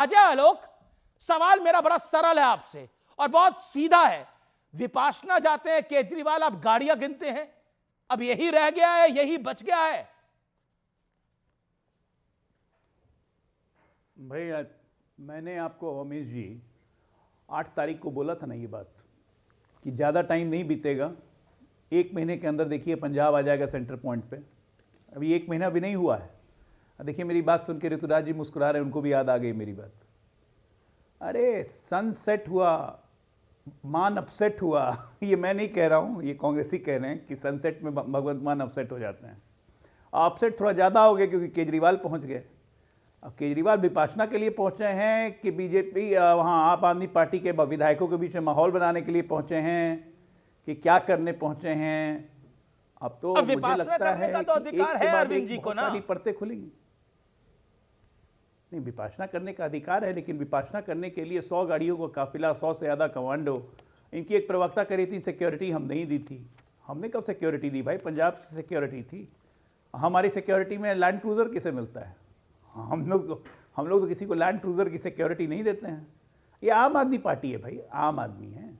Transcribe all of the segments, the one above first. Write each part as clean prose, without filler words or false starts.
अजय आलोक, सवाल मेरा बड़ा सरल है आपसे और बहुत सीधा है। विपाशना जाते हैं केजरीवाल, आप गाड़ियां गिनते हैं। अब यही रह गया है, यही बच गया है। भाई मैंने आपको अमीश जी 8 तारीख को बोला था ना ये बात कि ज़्यादा टाइम नहीं बीतेगा, 1 महीने के अंदर देखिए पंजाब आ जाएगा सेंटर पॉइंट पे। अभी 1 महीना भी नहीं हुआ है। देखिए मेरी बात सुन के ऋतुराज जी मुस्कुरा रहे हैं, उनको भी याद आ गई मेरी बात। अरे सनसेट हुआ, मान अपसेट हुआ। ये मैं नहीं कह रहा हूँ, ये कांग्रेसी कह रहे हैं कि सनसेट में भगवंत मान अपसेट हो जाते हैं। अपसेट थोड़ा ज़्यादा हो गया क्योंकि केजरीवाल पहुँच गए। अब केजरीवाल विपाशना के लिए पहुंचे हैं कि बीजेपी वहाँ आप आदमी पार्टी के विधायकों के बीच में माहौल बनाने के लिए पहुंचे हैं कि क्या करने पहुंचे हैं? अब तो मुझे लगता है का तो अधिकार है अरविंद जी को ना, परतें खुलेंगी। नहीं, विपाशना करने का अधिकार है, लेकिन विपाशना करने के लिए 100 गाड़ियों का काफिला, 100 से ज़्यादा कमांडो। इनकी एक प्रवक्ता करी थी, सिक्योरिटी हम नहीं दी थी। हमने कब सिक्योरिटी दी भाई? पंजाब से सिक्योरिटी थी। हमारी सिक्योरिटी में लैंड क्रूजर किसे मिलता है? हम लोग तो किसी को लैंड क्रूजर की सिक्योरिटी नहीं देते हैं। ये आम आदमी पार्टी है भाई, आम आदमी है।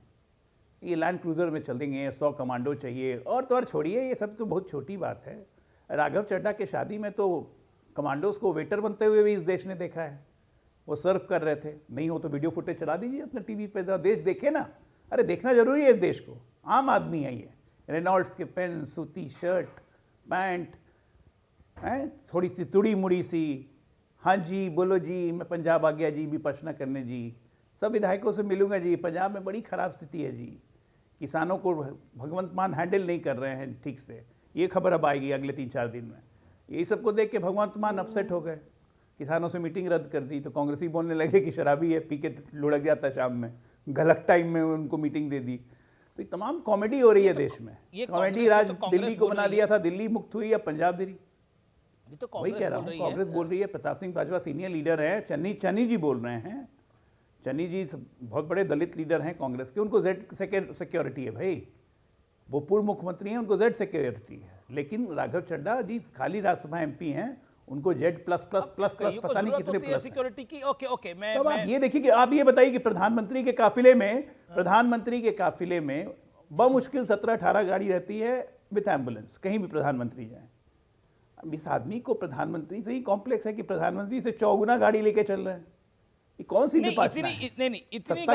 ये लैंड क्रूजर में चलेंगे, 100 कमांडो चाहिए और तो और छोड़िए, ये सब तो बहुत छोटी बात है। राघव चड्ढा के शादी में तो कमांडोज को वेटर बनते हुए भी इस देश ने देखा है। वो सर्व कर रहे थे। नहीं हो तो वीडियो फुटेज चला दीजिए अपने टीवी पे, देश देखे ना। अरे देखना जरूरी है इस देश को। आम आदमी है ये। रेनॉल्ड्स के पेन, सूती शर्ट, पैंट, हैं थोड़ी सी तुड़ी मुड़ी सी, हाँ जी बोलो जी, मैं पंजाब आ गया जी विपश्यना करने जी, सब विधायकों से मिलूंगा जी, पंजाब में बड़ी खराब स्थिति है जी, किसानों को भगवंत मान हैंडल नहीं कर रहे हैं ठीक से। ये खबर अब आएगी अगले 3-4 दिन में। यही सबको देख के भगवंत मान अपसेट हो गए, किसानों से मीटिंग रद्द कर दी। तो कांग्रेसी बोलने लगे कि शराबी है, पी के लुढ़क जाता शाम में, गलत टाइम में उनको मीटिंग दे दी। तो तमाम कॉमेडी हो रही है देश में। कॉमेडी राज दिल्ली को बना दिया था, दिल्ली मुक्त हुई, अब पंजाब दिल्ली। तो वही कह रहा हूँ, कांग्रेस बोल रही है। प्रताप सिंह बाजवा सीनियर लीडर है, चन्नी जी बोल रहे हैं। चन्नी जी बहुत बड़े दलित लीडर हैं कांग्रेस के, उनको जेड सिक्योरिटी है भाई। वो पूर्व मुख्यमंत्री हैं, उनको जेड सिक्योरिटी है। लेकिन राघव चड्ढा जी खाली राज्यसभा एमपी हैं, उनको Z plus plus plus plus पता नहीं कितने प्लस सिक्योरिटी की। ओके मैं तो आप ये देखिए कि आप ये बताइए कि प्रधानमंत्री के काफिले में बमुश्किल 17-18 गाड़ी रहती है विथ एम्बुलेंस, कहीं भी प्रधानमंत्री जाए। इस आदमी को प्रधानमंत्री से ही कॉम्प्लेक्स है कि प्रधानमंत्री से 4 गाड़ी लेके चल रहे हैं। ये कौन सी इतनी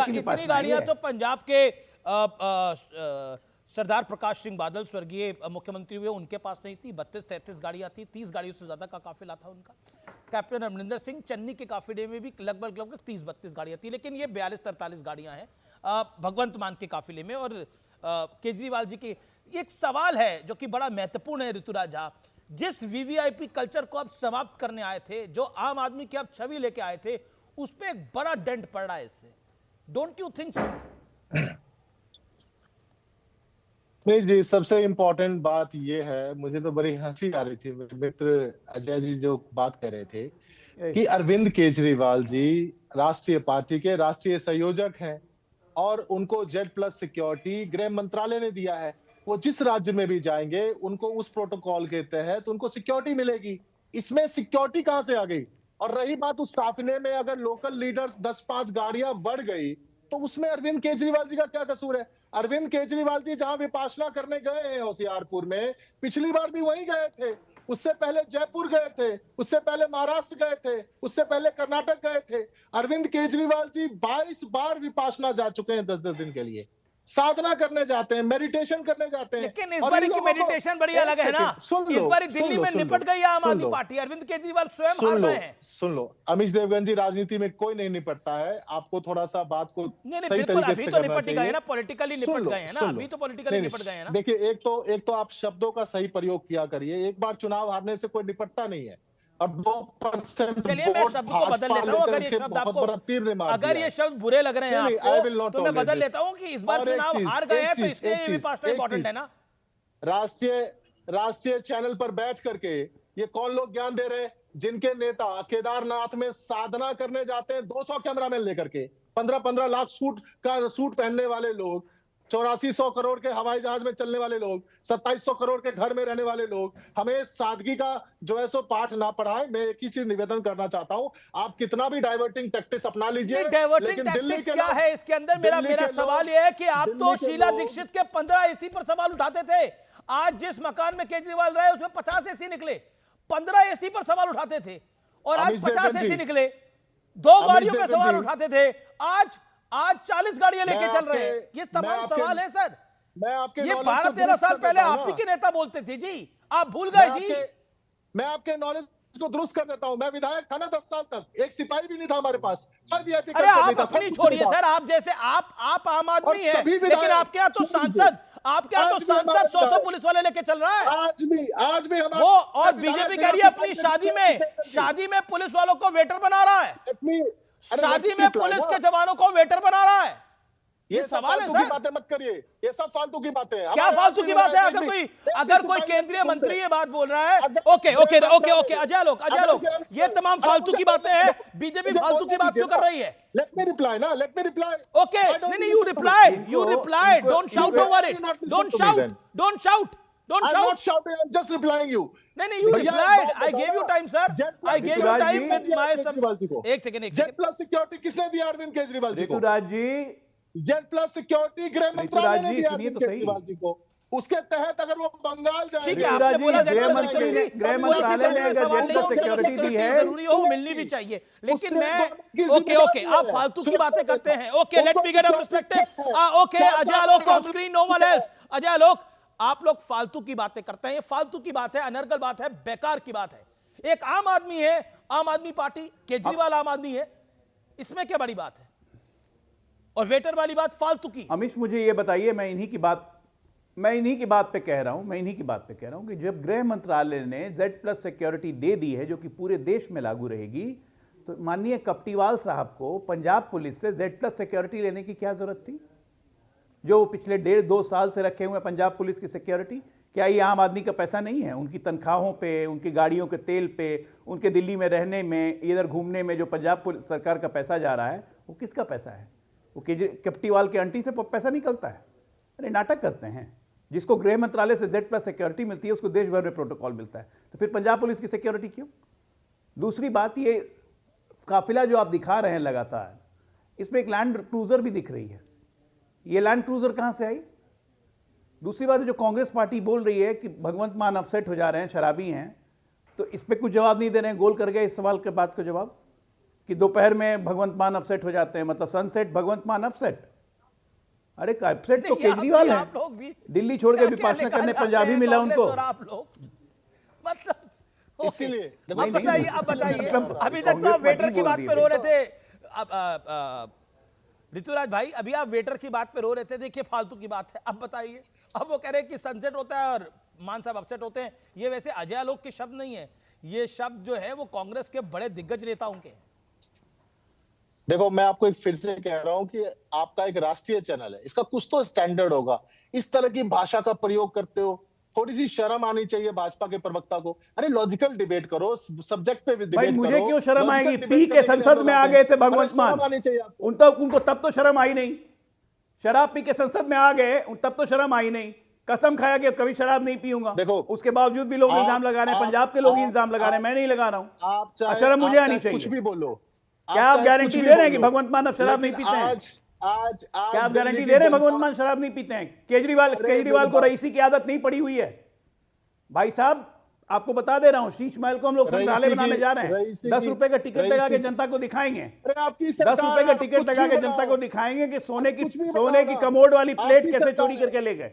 गाड़ियां तो पंजाब के सरदार प्रकाश सिंह बादल स्वर्गीय मुख्यमंत्री हुए, उनके पास नहीं थी। 32-33 गाड़ियां थी, 30 गाड़ियों से ज्यादा का काफिला था उनका। कैप्टन अमरिंदर सिंह चन्नी के काफिले में भी लगभग 30-32 गाड़ियां थी, लेकिन ये 42-43 गाड़ियां हैं भगवंत मान के काफिले में। और केजरीवाल जी की एक सवाल है जो कि बड़ा महत्वपूर्ण है ऋतुराज झा, जिस वीवीआईपी कल्चर को आप समाप्त करने आए थे, जो आम आदमी की आप छवि लेके आए थे, उस पर एक बड़ा डेंट पड़ रहा है इससे। Don't you think so? नहीं जी, सबसे इम्पोर्टेंट बात ये है, मुझे तो बड़ी हंसी आ रही थी मेरे मित्र अजय जी जो बात कर रहे थे कि अरविंद केजरीवाल जी राष्ट्रीय पार्टी के राष्ट्रीय संयोजक हैं और उनको जेड प्लस सिक्योरिटी गृह मंत्रालय ने दिया है। वो जिस राज्य में भी जाएंगे उनको उस प्रोटोकॉल के तहत उनको सिक्योरिटी मिलेगी। इसमें सिक्योरिटी कहां से आ गई? और रही बात उस काफिले में अगर लोकल लीडर्स 10-5 गाड़ियां बढ़ गई तो उसमें अरविंद केजरीवाल जी का क्या कसूर है? अरविंद केजरीवाल जी जहां विपाशना करने गए हैं होशियारपुर में, पिछली बार भी वहीं गए थे, उससे पहले जयपुर गए थे, उससे पहले महाराष्ट्र गए थे, उससे पहले कर्नाटक गए थे। अरविंद केजरीवाल जी 22 बार विपाशना जा चुके हैं 10-10 दिन के लिए, साधना करने जाते हैं, मेडिटेशन करने जाते हैं। लेकिन इस बार की मेडिटेशन बड़ी अलग है ना। इस बार दिल्ली में निपट गई आम आदमी पार्टी, अरविंद केजरीवाल स्वयं हार गए हैं। सुन लो अमीश देवगन जी, राजनीति में कोई नहीं निपटता है। आपको थोड़ा सा बात को सही तरीके से करना चाहिए ना। पॉलिटिकली निपट गए हैं ना, अभी तो पॉलिटिकली निपट गए हैं ना। देखिए, एक तो आप शब्दों का सही प्रयोग किया करिए। एक बार चुनाव हारने से कोई निपटता नहीं है। अब 2% चलिए मैं शब्द को बदल लेता हूं। अगर ये शब्द आपको, अगर ये शब्द बुरे लग रहे हैं आपको, तो मैं बदल लेता हूं कि इस बार चुनाव हार गए हैं, तो इसलिए ये विपाशना इंपॉर्टेंट है ना। राष्ट्रीय चैनल पर बैठ करके ये कौन लोग ज्ञान दे रहे हैं? जिनके नेता केदारनाथ में साधना करने जाते हैं 200 कैमरामैन लेकर के, 15-15 लाख सूट पहनने वाले लोग 8400 करोड़ के हवाई जहाज में चलने वाले लोग, 2700 करोड़ के घर में रहने वाले लोग, हमें सादगी का जो है सो पाठ ना पढ़ाए। मैं एक ही चीज निवेदन करना चाहता हूं, आप कितना भी डाइवर्टिंग टैक्टिस अपना लीजिए, डाइवर्टिंग लेकिन दिल्ली टैक्टिक्स के क्या लोग- है इसके अंदर? मेरा दिल्ली मेरा के सवाल लोग- यह है कि आप दिल्ली तो के शीला लोग- दीक्षित के 15 एसी पर सवाल उठाते थे। आज जिस मकान में केजरीवाल रहे उसमें 50 एसी निकले। 15 एसी पर सवाल उठाते थे और आज अमित 50 देवगन एसी जी, निकले। 2 अमित गाड़ियों पे देवगन सवाल जी, उठाते थे, आज 40 गाड़ियां लेके मैं चल रहे हैं। आपके- ये मैं तमाम आपके- सवाल है सर। मैं आपके ये knowledge 12-13 को साल दुरुस्त कर पहले देता हूं आप ही ना। के नेता बोलते थे जी, आप भूल गए जी। मैं आपके नॉलेज को दुरुस्त कर देता हूं। मैं विधायक था ना 10 साल तक, एक सिपाही भी नहीं था हमारे पास। अरे आप अपनी छोड़िए सर, आप जैसे आप आम आदमी है, लेकिन आपके यहाँ तो सांसद 100 पुलिस वाले लेके चल रहा है आज भी हमारे वो। और बीजेपी कह रही है अपनी शादी में पुलिस वालों को वेटर बना रहा है, शादी में पुलिस के जवानों को वेटर बना रहा है। ये सवाल है सर। बातें मत करिए, ये सब फालतू की बातें हैं। क्या फालतू की बात है? अगर कोई केंद्रीय मंत्री ये बात बोल रहा है, ओके अजय आलोक, ये तमाम फालतू की बातें हैं। बीजेपी फालतू की बात क्यों कर रही है? Let me reply. ओके, नहीं, you replied, don't shout over it, don't shout. I'm not shouting, I'm just replying you. नहीं, you replied. I gave you time, sir. I gave you time with my एक second. Jet plus security किसने दिया अरविंद केजरीवाल जी को? ऋतुराज जी, jet plus security गृह मंत्रालय ने दिया सुनिए अरविंद तो सही। केजरीवाल जी को। उसके तहत अगर वो बंगाल जाए, ठीक है, आपने बोला गृह मंत्रालय ने अगर जेट सिक्योरिटी दी है, जरूरी हो मिलनी भी चाहिए, लेकिन मैं ओके आप फालतू की बातें करते हैं। Okay, let me get a perspective. Okay, Ajay Alok on screen, no one else. Ajay Alok, आप लोग फालतू की बातें करते हैं, ये फालतू की बात है, अनर्गल बात है, बेकार की बात है। एक आम आदमी है, आम आदमी पार्टी, केजरीवाल आम आदमी है, इसमें क्या बड़ी बात है? और वेटर वाली बात फालतू की। अमिश, मुझे ये बताइए, मैं इन्हीं की बात पे कह रहा हूं कि जब गृह मंत्रालय ने जेड प्लस सिक्योरिटी दे दी है, जो कि पूरे देश में लागू रहेगी, तो माननीय कपटीवाल साहब को पंजाब पुलिस से जेड प्लस सिक्योरिटी लेने की क्या जरूरत थी? जो पिछले 1.5-2 साल से रखे हुए पंजाब पुलिस की सिक्योरिटी, क्या ये आम आदमी का पैसा नहीं है? उनकी तनख्वाहों पे, उनकी गाड़ियों के तेल पे, उनके दिल्ली में रहने में, इधर घूमने में जो पंजाब पुलिस सरकार का पैसा जा रहा है, वो किसका पैसा है? वो कपटीवाल के आंटी से पैसा निकलता है? अरे नाटक करते हैं। जिसको गृह मंत्रालय से जेड प्लस सिक्योरिटी मिलती है, उसको देश भर में प्रोटोकॉल मिलता है, तो फिर पंजाब पुलिस की सिक्योरिटी क्यों? दूसरी बात, ये काफिला जो आप दिखा रहे हैं लगातार, इसमें एक लैंड क्रूजर भी दिख रही है। ये लैंड क्रूजर कहां से आई? दूसरी बात, जो कांग्रेस पार्टी बोल रही है कि भगवंत मान अपसेट हो जा रहे हैं, शराबी हैं, तो इस पर कुछ जवाब नहीं दे रहे हैं। गोल कर गए इस सवाल के बात का जवाब कि दोपहर में भगवंत मान अपसेट हो जाते हैं, मतलब सनसेट भगवंत मान अपसेट। अरे अपसेट तो केजरीवाल है, दिल्ली छोड़ के विपाशना करने पंजाबी मिला उनको। आप लोग मतलब इसीलिए अब बताइए, अभी तक तो आप वेटर की बात पे रो रहे थे ऋतुराज भाई, अभी आप वेटर की बात पे रो रहे थे, देखिए फालतू की बात है। अब बताइए, अब वो कह रहे हैं कि सनसेट होता है और मान साहब अपसेट होते हैं। ये वैसे अजय आलोक के शब्द नहीं है, ये शब्द जो है वो कांग्रेस के बड़े दिग्गज नेताओं के हैं। देखो, मैं आपको एक फिर से कह रहा हूं कि आपका एक राष्ट्रीय चैनल है, इसका कुछ तो स्टैंडर्ड होगा। इस तरह की भाषा का प्रयोग करते हो, थोड़ी सी शर्म आनी चाहिए भाजपा के प्रवक्ता को। अरे लॉजिकल डिबेट करो, सब्जेक्ट पे डिबेट करो। मुझे क्यों शर्म आएगी? पी के संसद में आ गए थे भगवंत मान, उनको तब तो शर्म आई नहीं। शराब पी के संसद में आ गए, तब तो शर्म आई नहीं। कसम खाया कि कभी शराब नहीं पीऊंगा। देखो, उसके बावजूद भी लोग इल्जाम लगा रहे हैं, पंजाब के लोग इल्जाम लगा रहे हैं, मैं नहीं लगा रहा हूं। शर्म मुझे आनी चाहिए। कुछ भी बोलो, क्या आप गारंटी दे रहे हैं कि भगवंत मान अब शराब नहीं पीते हैं? क्या आप गारंटी दे रहे हैं भगवंत मान शराब नहीं पीते हैं? केजरीवाल को रईसी की आदत नहीं पड़ी हुई है भाई साहब। आपको बता दे रहा हूं, शीश महल को हम लोग संग्रहालय बनाने जा रहे हैं। 10 रुपए का टिकट लगा के जनता को दिखाएंगे। 10 रुपए का टिकट लगा के जनता को दिखाएंगे कि सोने की कमोड वाली प्लेट कैसे चोरी करके ले गए।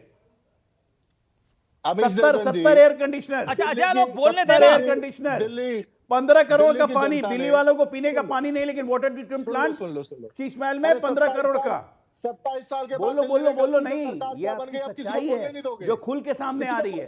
70 एयर कंडीशनर, अच्छा अजय लोग बोलने दे रहे हैं। एयर कंडीशनर, 15 करोड़ का पानी, दिल्ली वालों को पीने का पानी नहीं, लेकिन water treatment plant Sheesh Mahal में 15 करोड़ का। 27 साल के बोलो नहीं, ये आपकी सच्चाई है जो खुल के सामने आ रही है।